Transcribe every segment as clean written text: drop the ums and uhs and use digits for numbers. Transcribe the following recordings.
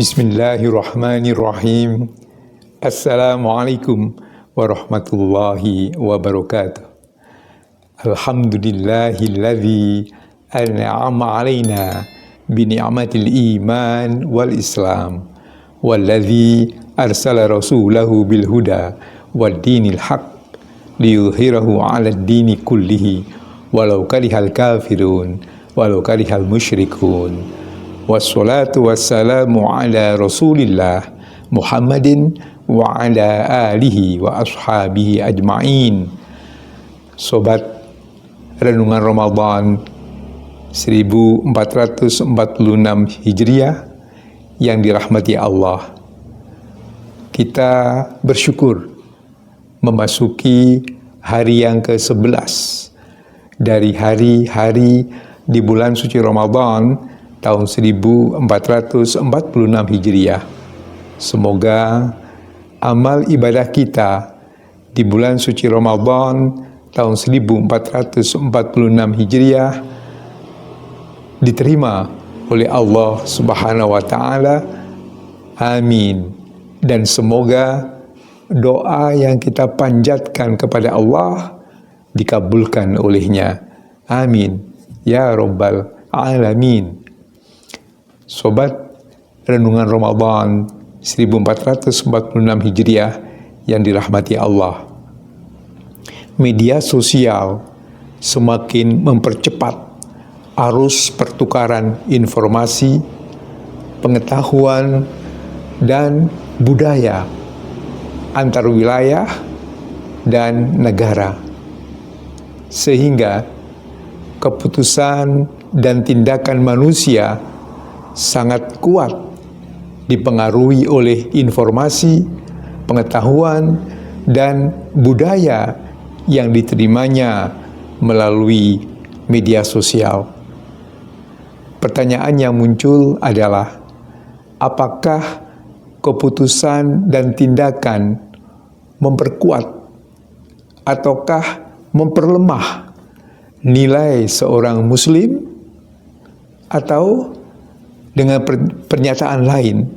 Bismillahirrahmanirrahim. Assalamualaikum warahmatullahi wabarakatuh. Alhamdulillahilladzi an'ama alaina bini'matil iman wal islam walladzi arsala rasulahu bil huda wad dinil haq liyudhhirahu 'alad dini kullihi walau karihal kafirun walau karihal musyrikun. Wassalatu wassalamu ala rasulillah Muhammadin wa ala alihi wa ashabihi ajma'in. Sobat Renungan Ramadan 1446 Hijriah yang dirahmati Allah, kita bersyukur memasuki hari yang ke-11 dari hari-hari di bulan suci Ramadan tahun 1446 Hijriah. Semoga amal ibadah kita di bulan suci Ramadan tahun 1446 Hijriah diterima oleh Allah Subhanahu wa taala. Amin. Dan semoga doa yang kita panjatkan kepada Allah dikabulkan olehnya. Amin. Ya Rabbal Alamin. Sobat Renungan Ramadan 1446 Hijriah yang dirahmati Allah, media sosial semakin mempercepat arus pertukaran informasi, pengetahuan, dan budaya antar wilayah dan negara, sehingga keputusan dan tindakan manusia sangat kuat dipengaruhi oleh informasi, pengetahuan, dan budaya yang diterimanya melalui media sosial. Pertanyaan yang muncul adalah, apakah keputusan dan tindakan memperkuat ataukah memperlemah nilai seorang muslim? Atau dengan pernyataan lain,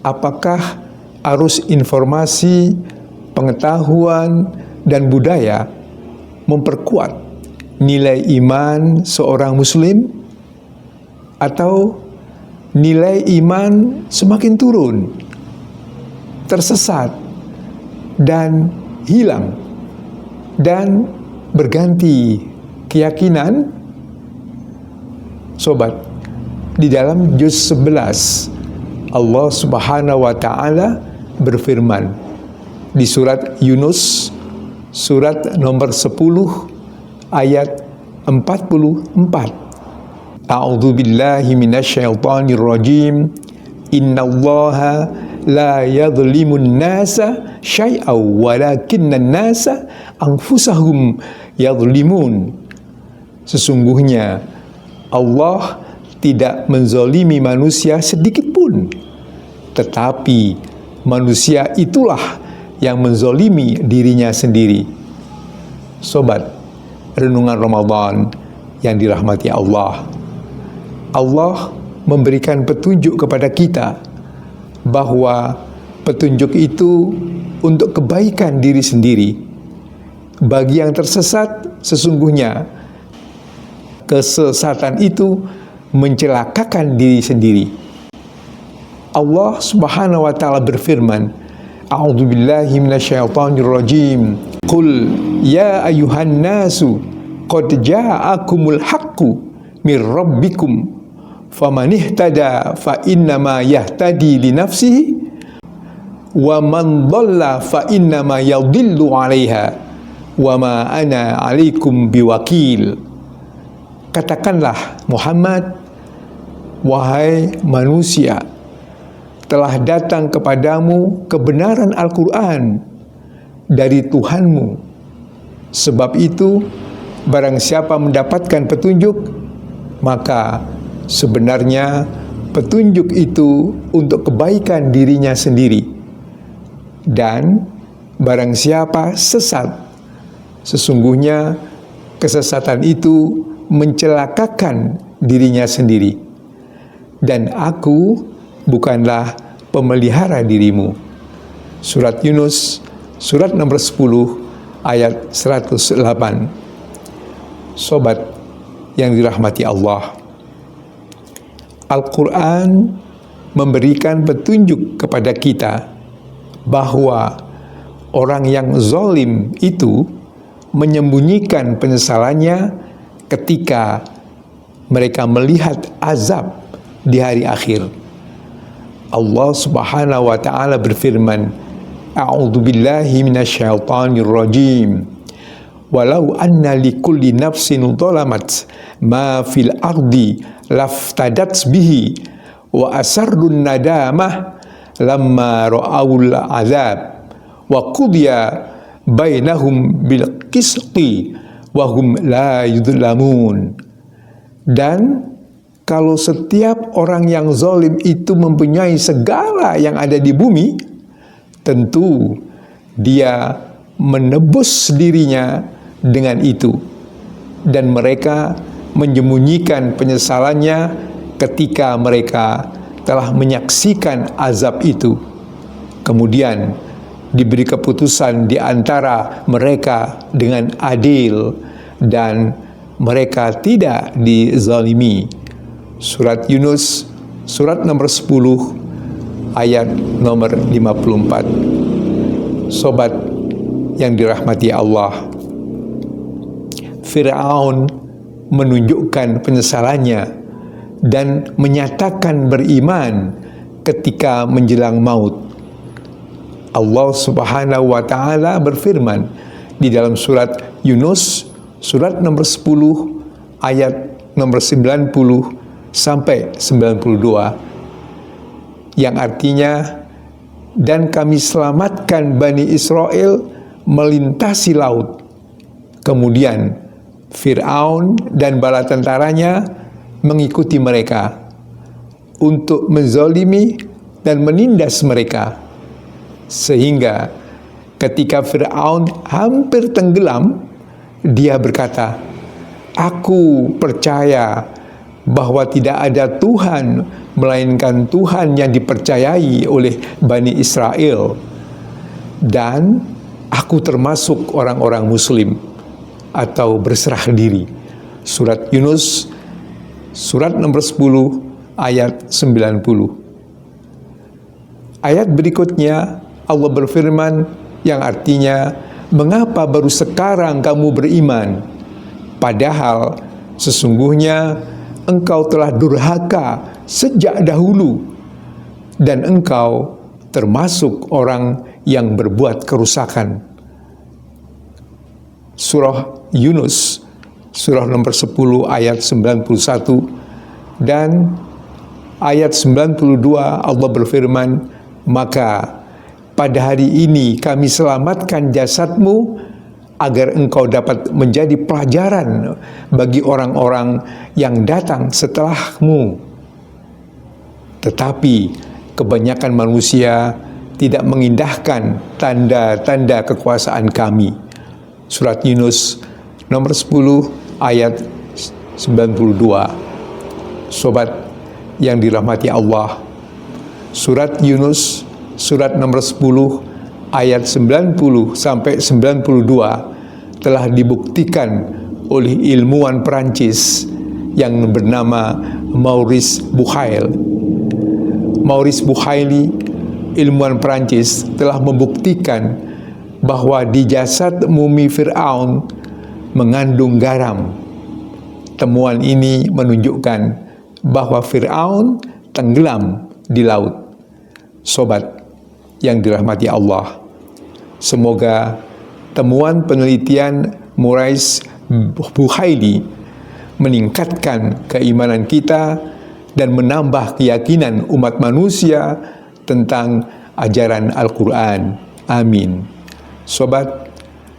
apakah arus informasi, pengetahuan, dan budaya memperkuat nilai iman seorang muslim? Atau nilai iman semakin turun, tersesat, dan hilang, dan berganti keyakinan? Sobat, di dalam juz 11 Allah Subhanahu wa taala berfirman di surat Yunus surat nomor 10 ayat 44. A'udzu billahi minasyaitonir rajim. Innallaha la yadhlimun nasa syai'aw walakinnan nasa anfusahum yadhlimun. Sesungguhnya Allah tidak menzalimi manusia sedikit pun, tetapi manusia itulah yang menzalimi dirinya sendiri. Sobat Renungan Ramadan yang dirahmati Allah, Allah memberikan petunjuk kepada kita bahwa petunjuk itu untuk kebaikan diri sendiri. Bagi yang tersesat, sesungguhnya kesesatan itu mencelakakan diri sendiri. Allah Subhanahu wa taala berfirman, A'udzu billahi minasyaitonir rajim. Qul ya ayyuhan nasu qad ja'akumul haqqu mir rabbikum faman ihtada fa innama yahtadi li nafsihi wa man dhalla fa innama yadhillu 'alaiha wa ma ana 'alaikum biwakil. Katakanlah Muhammad, wahai manusia, telah datang kepadamu kebenaran Al-Quran dari Tuhanmu. Sebab itu, barang siapa mendapatkan petunjuk, maka sebenarnya petunjuk itu untuk kebaikan dirinya sendiri. Dan barang siapa sesat, sesungguhnya kesesatan itu mencelakakan dirinya sendiri. Dan aku bukanlah pemelihara dirimu. Surat Yunus, surat nomor 10, ayat 108. Sobat yang dirahmati Allah, Al-Quran memberikan petunjuk kepada kita bahwa orang yang zalim itu menyembunyikan penyesalannya ketika mereka melihat azab di hari akhir. Allah Subhanahu wa taala berfirman, A'udzu billahi minasyaitonir rajim. Walau anna likulli nafsin dhalamat ma fil ardi laftadat bihi wa asarrun nadamah lamma ra'aul azab wa qudiya bainahum bil qisti wa hum la yudlamun. Dan kalau setiap orang yang zalim itu mempunyai segala yang ada di bumi, tentu dia menebus dirinya dengan itu, dan mereka menyembunyikan penyesalannya ketika mereka telah menyaksikan azab itu. Kemudian diberi keputusan di antara mereka dengan adil dan mereka tidak dizalimi. Surat Yunus, surat nomor 10, ayat nomor 54. Sobat yang dirahmati Allah, Fir'aun menunjukkan penyesalannya dan menyatakan beriman ketika menjelang maut. Allah Subhanahu wa taala berfirman di dalam surat Yunus, surat nomor 10, ayat nomor 90 sampai 92, yang artinya, dan kami selamatkan Bani Israel melintasi laut. Kemudian Fir'aun dan bala tentaranya mengikuti mereka untuk menzalimi dan menindas mereka, sehingga ketika Fir'aun hampir tenggelam, dia berkata, "Aku percaya bahwa tidak ada Tuhan melainkan Tuhan yang dipercayai oleh Bani Israel, dan aku termasuk orang-orang Muslim," atau berserah diri. Surat Yunus, surat nomor 10, ayat 90. Ayat berikutnya Allah berfirman yang artinya, "Mengapa baru sekarang kamu beriman? Padahal sesungguhnya engkau telah durhaka sejak dahulu, dan engkau termasuk orang yang berbuat kerusakan." Surah Yunus, surah nomor 10, ayat 91 dan ayat 92, Allah berfirman, "Maka pada hari ini kami selamatkan jasadmu agar engkau dapat menjadi pelajaran bagi orang-orang yang datang setelahmu. Tetapi kebanyakan manusia tidak mengindahkan tanda-tanda kekuasaan kami." Surat Yunus nomor 10, ayat 92. Sobat yang dirahmati Allah, surat Yunus, surat nomor 10, ayat 90 sampai 92 telah dibuktikan oleh ilmuwan Perancis yang bernama Maurice Bucaille. Maurice Bucaille, ilmuwan Perancis, telah membuktikan bahwa di jasad mumi Fir'aun mengandung garam. Temuan ini menunjukkan bahwa Fir'aun tenggelam di laut. Sobat yang dirahmati Allah, semoga temuan penelitian Maurice Bucaille meningkatkan keimanan kita dan menambah keyakinan umat manusia tentang ajaran Al-Quran. Amin. Sobat,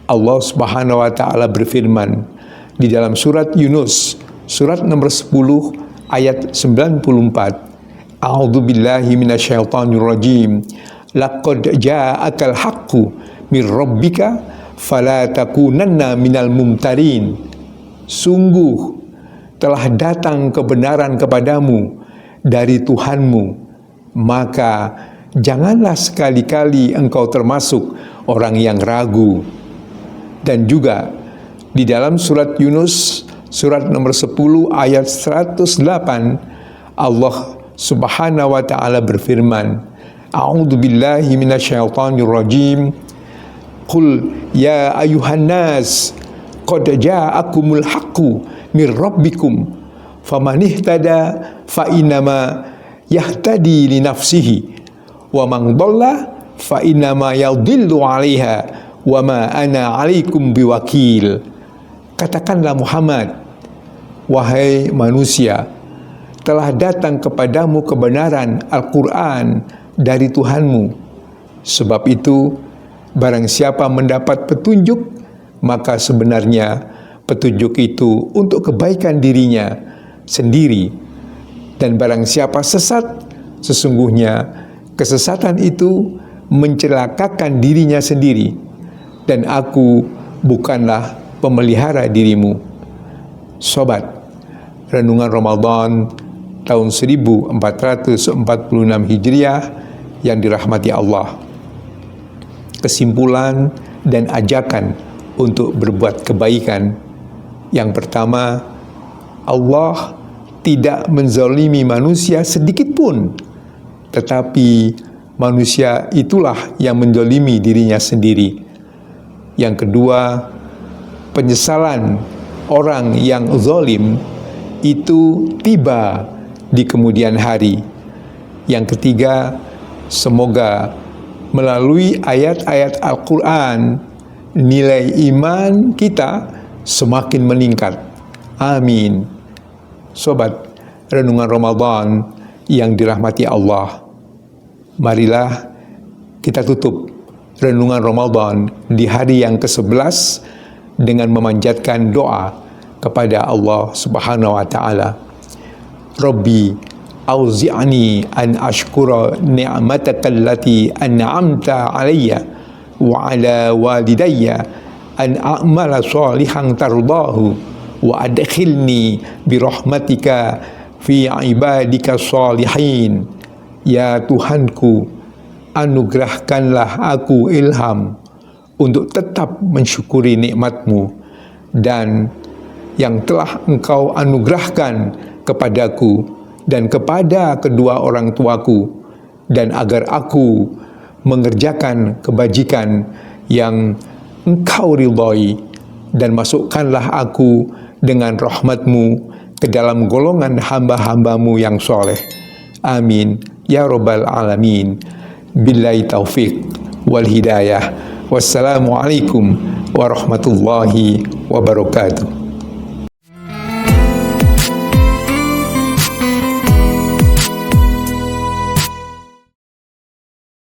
Allah Subhanahu wa taala berfirman di dalam surat Yunus, surat nomor 10, ayat 94. A'udzu billahi minasyaitonir rajim. Laqad ja'akal haqqu mir rabbika fala takunanna minal mumtarin. Sungguh telah datang kebenaran kepadamu dari Tuhanmu, maka janganlah sekali-kali engkau termasuk orang yang ragu. Dan juga di dalam surat Yunus, surat nomor 10 ayat 108, Allah Subhanahu wa ta'ala berfirman, A'udzu billahi minasyaitonir rajim. Qul ya ayuhan nas qad ja'akumul haqqu mir rabbikum faman ihtada fa innama yahtadi li nafsihi wa man dhalla fa innama yadhillu 'alaiha wa ma ana 'alaikum biwakil. Katakanlah Muhammad, wahai manusia, telah datang kepadamu kebenaran Al-Quran dari Tuhanmu. Sebab itu, barang siapa mendapat petunjuk, maka sebenarnya petunjuk itu untuk kebaikan dirinya sendiri. Dan barang siapa sesat, sesungguhnya kesesatan itu mencelakakan dirinya sendiri. Dan aku bukanlah pemelihara dirimu. Sobat, Renungan Ramadan tahun 1446 Hijriah yang dirahmati Allah. Kesimpulan dan ajakan untuk berbuat kebaikan. Yang pertama, Allah tidak menzalimi manusia sedikit pun, tetapi manusia itulah yang menzalimi dirinya sendiri. Yang kedua, penyesalan orang yang zalim itu tiba di kemudian hari. Yang ketiga, semoga melalui ayat-ayat Al-Quran nilai iman kita semakin meningkat. Amin. Sobat Renungan Ramadan yang dirahmati Allah, marilah kita tutup Renungan Ramadan di hari yang ke-11 dengan memanjatkan doa kepada Allah Subhanahu wa ta'ala. Rabbi auzi'ni an ashkura ni'mataka allati an'amta alayya wa ala walidayya an a'mala salihan tardahu wa adkhilni birahmatika fi ibadika salihin. Ya Tuhanku, anugerahkanlah aku ilham untuk tetap mensyukuri nikmat-Mu dan yang telah Engkau anugerahkan kepadaku dan kepada kedua orang tuaku, dan agar aku mengerjakan kebajikan yang Engkau ridhai, dan masukkanlah aku dengan rahmat-Mu ke dalam golongan hamba-hamba-Mu yang soleh. Amin ya rabbal alamin. Billahi taufiq wal hidayah. Wassalamualaikum warahmatullahi wabarakatuh.